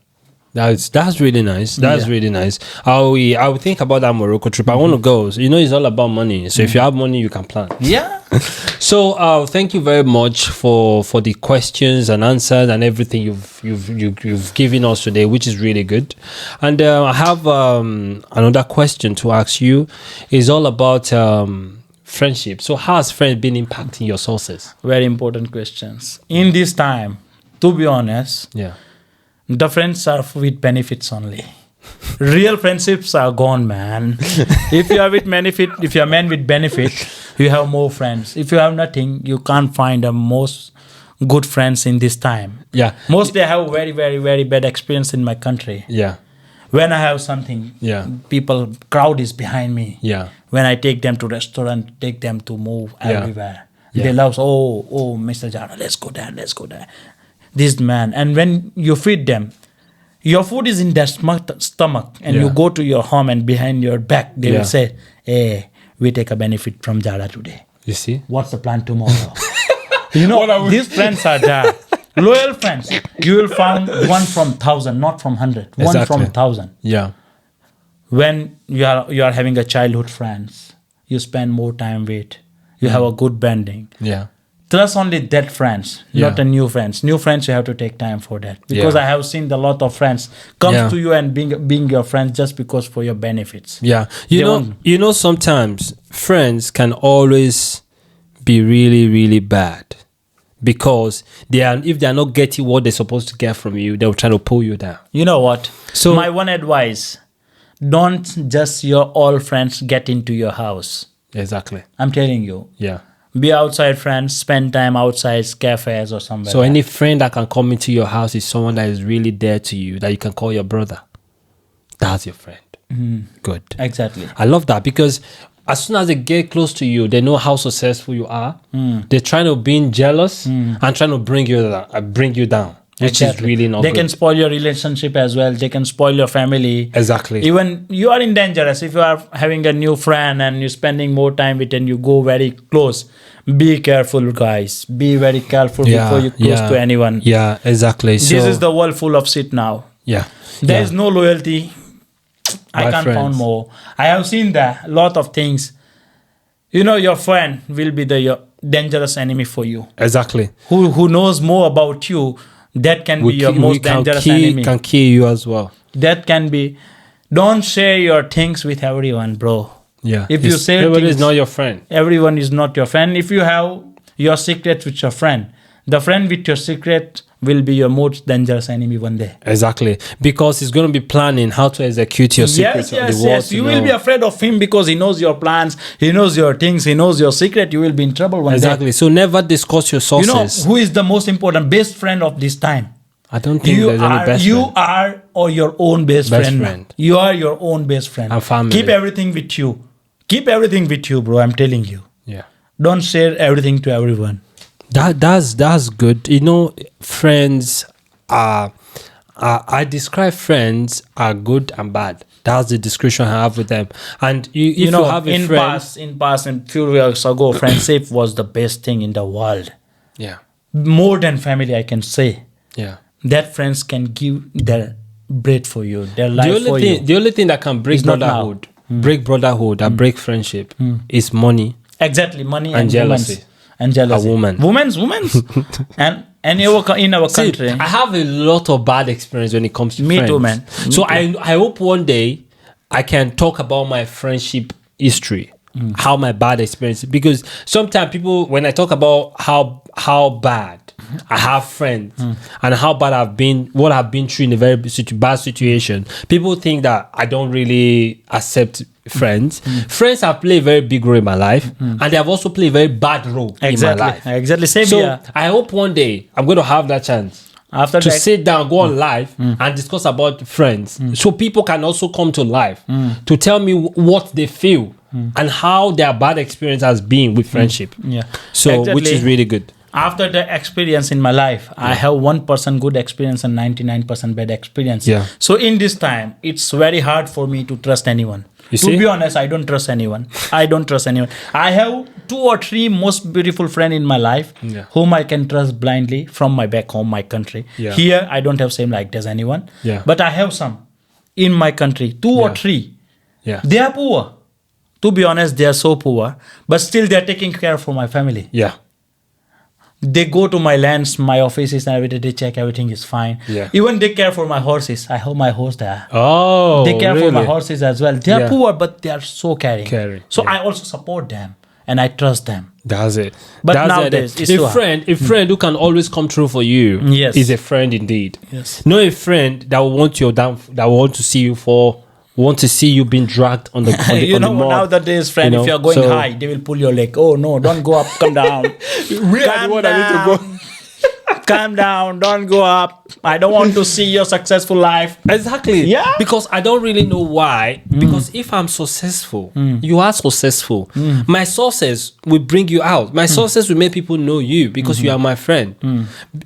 That's really nice. That's really nice. I will think about that Morocco trip. I want to go. So, it's all about money. So if you have money, you can plan. Yeah. So thank you very much for the questions and answers and everything you've given us today, which is really good. And I have another question to ask you. It's all about friendship. So how has friends been impacting your sources? Very important questions. In this time, To be honest, Yeah. the friends are with benefits only. Real friendships are gone, man. If you are with benefit, if you're a man with benefit, you have more friends. If you have nothing, you can't find the most good friends in this time. Yeah. Mostly I have very, very, very bad experience in my country. Yeah. When I have something, Yeah. crowd is behind me. Yeah. When I take them to restaurant, take them to move Yeah. everywhere. Yeah. They love, Mr. Jada, let's go there. This man. And when you feed them, your food is in their stomach, and you Yeah. go to your home and behind your back, they Yeah. will say, hey, we take a benefit from Jada today. You see? What's the plan tomorrow? These friends are there. Loyal friends. You will find one from 1,000, not from 100. One Exactly. from 1,000. Yeah. When you are having a childhood friends, you spend more time with. You have a good bonding. Yeah. Trust only that friends, not Yeah. a new friends. New friends, you have to take time for that. Because Yeah. I have seen a lot of friends come Yeah. to you and being your friends just because for your benefits. Yeah. They won't. You know, sometimes friends can always be really, really bad because if they are not getting what they're supposed to get from you, they'll try to pull you down. You know what? So- my one advice, don't just your all friends get into your house. Exactly. I'm telling you. Yeah. Be outside friends, spend time outside cafes or somewhere. So any friend that can come into your house is someone that is really there to you, that you can call your brother. That's your friend. Good. Exactly. I love that because as soon as they get close to you, they know how successful you are. They're trying to be jealous and trying to bring you down, which is really not They good. can spoil your relationship as well. They can spoil your family. Exactly. Even you are in dangerous if you are having a new friend and you're spending more time with and you go very close. Be careful, guys. Be very careful before you close to anyone. Yeah, exactly. So, This is the world full of shit now. yeah. There yeah. is no loyalty. I My can't friends. find more. I have seen that a lot of things. You know, your friend will be your dangerous enemy for you. Exactly. Who knows more about you? That can be your most dangerous enemy. Can kill you as well. That can be. Don't share your things with everyone, bro. Yeah. If you say everybody is things- not your friend. Everyone is not your friend. If you have your secret with your friend, the friend with your secret will be your most dangerous enemy one day. Exactly. Because he's going to be planning how to execute your secrets of the world. Yes. You will be afraid of him because he knows your plans, he knows your things, he knows your secret. You will be in trouble one day. Exactly. So never discuss your You know sources. who is the most important best friend of this time? I don't think there's any best you friend. are or your own best friend. You are your own best friend. And family. Keep everything with you. Keep everything with you, bro. I'm telling you. Yeah. Don't share everything to everyone. That's good. You know, friends are I describe friends are good and bad. That's the description I have with them. And if you have a in friend, past and few years ago, friendship was the best thing in the world. yeah, More than family, I can say. yeah. That friends can give their bread for you, their life for you. The only thing that can break It's not now. brotherhood, and break friendship is money. Exactly, money And jealousy. And jealousy. A woman. Women's. and in our See, country. I have a lot of bad experience when it comes to Me friends. too, man. So I hope one day I can talk about my friendship history, how my bad experience. Because sometimes people, when I talk about how bad I have friends and how bad what I've been through in a very bad situation, people think that I don't really accept friends. Friends have played a very big role in my life, and they have also played a very bad role in my life. Exactly. Same So here. I hope one day I'm going to have that chance After to that, sit down, go on live and discuss about friends, so people can also come to life to tell me what they feel and how their bad experience has been with friendship. yeah. So which Exactly. is really good. After the experience in my life, I have 1% good experience and 99% bad experience. Yeah. So in this time, it's very hard for me to trust anyone. You To see? be honest, I don't trust anyone. I have 2 or 3 most beautiful friends in my life Yeah. whom I can trust blindly from my back home, my country. Yeah. Here, I don't have same like this anyone. Yeah. But I have some in my country, 2 or Yeah. 3. Yeah. They are poor. To be honest, they are so poor, but still they are taking care for my family. Yeah. They go to my lands, my offices, and everything. They check everything is fine. Yeah. Even they care for my horses. I have my horse there. Oh, They care for my really? horses as well. They are Yeah. poor, but they are so caring. Caring, So yeah. I also support them and I trust them. That's it. But That's nowadays, it's a too hard. friend who can always come true for you. Yes. Is a friend indeed. Yes. Not a friend that will want your down, that will want to see you fall, want to see you being dragged on the on the, You on the know, mud. nowadays, friend, You know, if you're going so- high, they will pull your leg. Oh no, don't go up, come down. We are the one that need to go. Calm down, don't go up. I don't want to see your successful life. Exactly. Yeah. Because I don't really know why. Because if I'm successful, you are successful. My sources will bring you out. My sources will make people know you because you are my friend.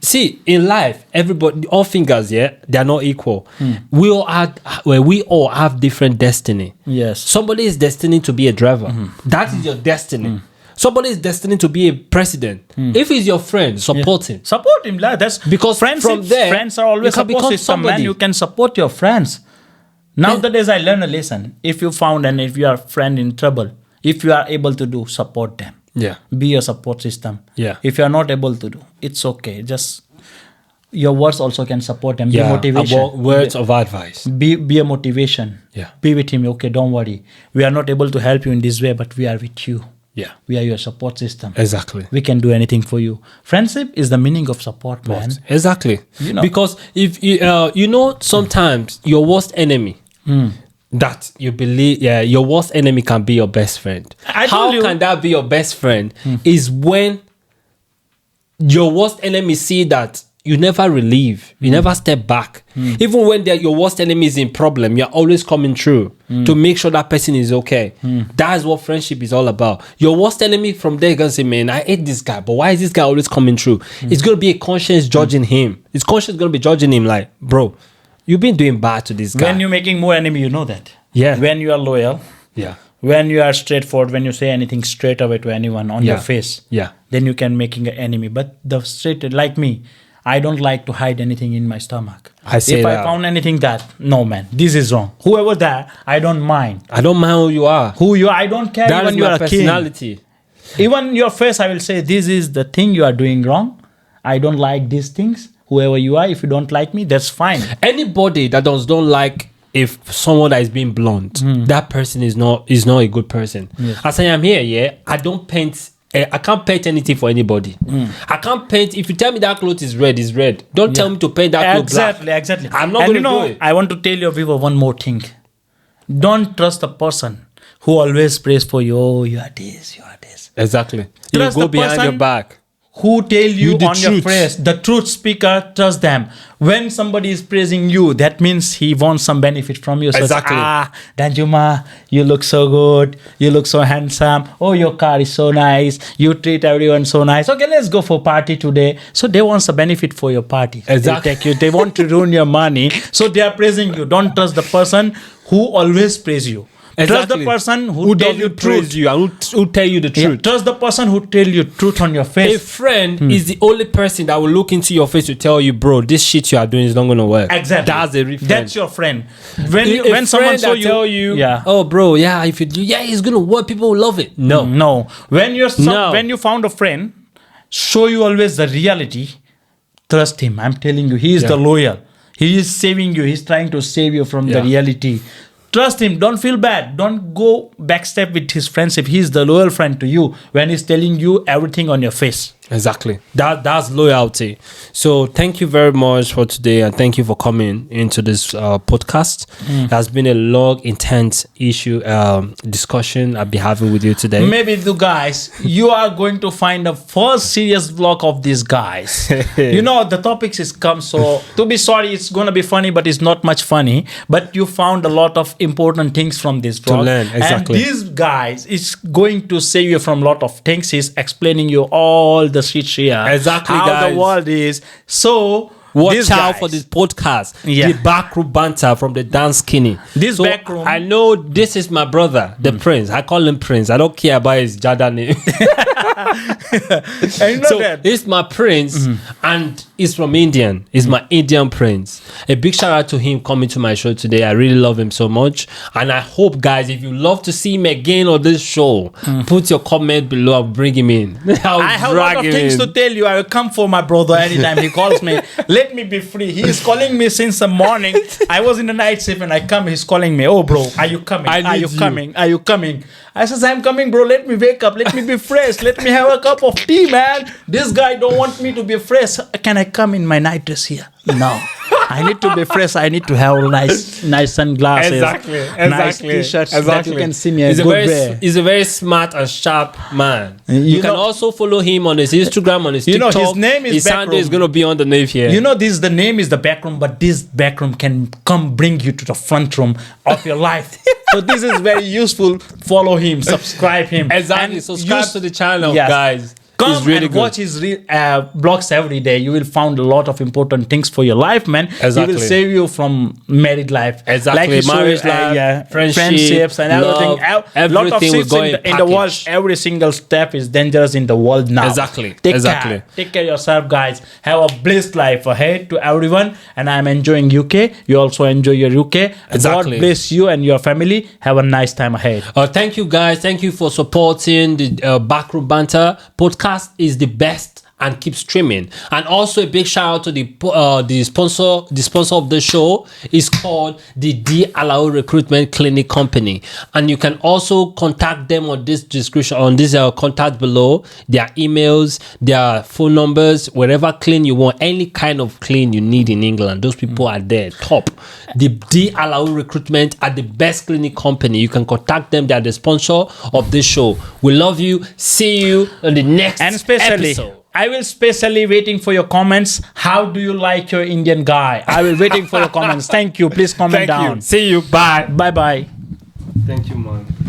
See, in life, everybody, all fingers, yeah, they are not equal. We all have different destiny. Yes. Somebody is destined to be a driver. That is your destiny. Somebody is destined to be a president. If he's your friend, support him. Support him, lad. That's Because friends. from there, Friends are always you can support become system, man. somebody. You can support your friends. Nowadays, I learned a lesson. If you found and if you are a friend in trouble, if you are able to do, support them. Yeah. Be a support system. Yeah. If you are not able to do, it's okay. Just your words also can support them. Be Yeah. motivation. About words of advice. Be a motivation. Yeah. Be with him. Okay, don't worry. We are not able to help you in this way, but we are with you. Yeah. We are your support system. Exactly. We can do anything for you. Friendship is the meaning of support, man. Exactly. You know. Because if you sometimes your worst enemy that you believe, your worst enemy can be your best friend. I How told you- can that be your best friend? Is when your worst enemy see that you never relieve, you never step back. Even when your worst enemy is in problem, you're always coming through to make sure that person is okay. That's what friendship is all about. Your worst enemy from there gonna say, man, I hate this guy, but why is this guy always coming through? It's gonna be a conscience judging him. His conscience gonna be judging him like, bro, you've been doing bad to this guy. When you're making more enemy, you know that. Yeah. When you are loyal, yeah. when you are straightforward, when you say anything straight away to anyone on your face, Yeah. then you can making an enemy. But the straight, like me, I don't like to hide anything in my stomach. I say if that. I found anything that, no man, this is wrong. Whoever that, I don't mind. I don't mind who you are. Who you are, I don't care. That is Even you my are a king. personality. Even your face, I will say, this is the thing you are doing wrong. I don't like these things. Whoever you are, if you don't like me, that's fine. Anybody that don't like if someone that is being blunt, that person is not a good person. As I am here, yeah, I don't paint. I can't paint anything for anybody. I can't paint. If you tell me that cloth is red, it's red. Don't tell me to paint that cloth black. Exactly. I'm not And going to do it. I want to tell your people one more thing. Don't trust a person who always prays for you. Oh, you are this, you are this. Exactly. You Trust go the behind person your back. Who tell you the on your truth. praise, the truth speaker, trust them. When somebody is praising you, that means he wants some benefit from you. So it's, Exactly. Danjuma, you look so good. You look so handsome. Oh, your car is so nice. You treat everyone so nice. Okay, let's go for party today. So they want some benefit for your party. Exactly. They take you. They want to ruin your money. So they are praising you. Don't trust the person who always praise you. Trust the person who tell you doesn't praise truth. you and who tell you the Yeah, truth. trust the person who tell you truth on your A face. friend is the only person that will look into your face to tell you, bro, this shit you are doing is not going to work. Exactly. That's a real friend. That's your friend. When A when someone friend show that you, tell you, yeah, oh, bro, yeah, if you do, yeah, it's going to work. People will love it. No. no. When No. when you found a friend, show you always the reality. Trust him. I'm telling you, he is Yeah. the loyal. He is saving you. He's trying to save you from the Yeah. reality. Trust him. Don't feel bad. Don't go backstep with his friendship. He is the loyal friend to you when he's telling you everything on your face. Exactly. That's loyalty. So thank you very much for today, and thank you for coming into this podcast. It has been a long, intense issue discussion I'll be having with you today. Maybe the guys, you are going to find the first serious vlog of these guys. You know, the topics is come, so to be sorry, it's gonna be funny, but it's not much funny. But you found a lot of important things from this vlog. learn, exactly. And these guys is going to save you from a lot of things. He's explaining you all the shit here. Exactly, how guys. the world is. So Watch these out guys- for this podcast. Yeah. The Backroom Banta from the Danskinny. This so backroom- I know this is my brother, the Prince. I call him Prince. I don't care about his Jada name. And you know So that. he's my prince, and he's from Indian. He's my Indian prince. A big shout out to him coming to my show today. I really love him so much, and I hope, guys, if you love to see him again on this show, put your comment below. I'll bring him in. I'll I have a drag lot of him things in. to tell you. I will come for my brother anytime he calls me. Let let me be free. He is calling me since the morning. I was in the night shift and I come. He's calling me. Oh, bro, are you coming? I Are need you you. coming? Are you coming? I says, I'm coming, bro. Let me wake up. Let me be fresh. Let me have a cup of tea, man. This guy don't want me to be fresh. Can I come in my night dress here? No. I need to be fresh. I need to have nice sunglasses, nice t-shirts that you can see me a He's good way. he's a very smart and sharp man. You You can know- also follow him on his Instagram, on his You know, TikTok. his name is His handle is Backroom. going to be underneath here. You know, the name is the back room, but this back room can come bring you to the front room of your life. So this is very useful. Follow him, subscribe him. Exactly. and Subscribe use- to the channel, Yes. guys. Come It's really and good. watch his vlogs every day. You will find a lot of important things for your life, man. He Exactly. will save you from married life. Exactly. he showed, Marriage life, friendships and love, everything. Lot of everything will shits go in in the world. package. Every single step is dangerous in the world now. Exactly. Take Exactly. care. Take care of yourself, guys. Have a blessed life ahead to everyone. And I'm enjoying UK. You also enjoy your UK. Exactly. God bless you and your family. Have a nice time ahead. Thank you, guys. Thank you for supporting the Ruum Banta podcast. Is the best and keep streaming. And also a big shout out to the sponsor. The sponsor of the show is called the D Alao Recruitment Clinic Company, and you can also contact them on this description, on this contact below. Their emails, their phone numbers, wherever clean you want, any kind of clean you need in England, those people are there. Top. The D Alao Recruitment are the best clinic company. You can contact them. They are the sponsor of this show. We love you. See you on the next And especially, episode. I will specially waiting for your comments. How do you like your Indian guy? I will waiting for your comments. Thank you. Please comment down. See you. Bye. Bye bye. Thank you, man.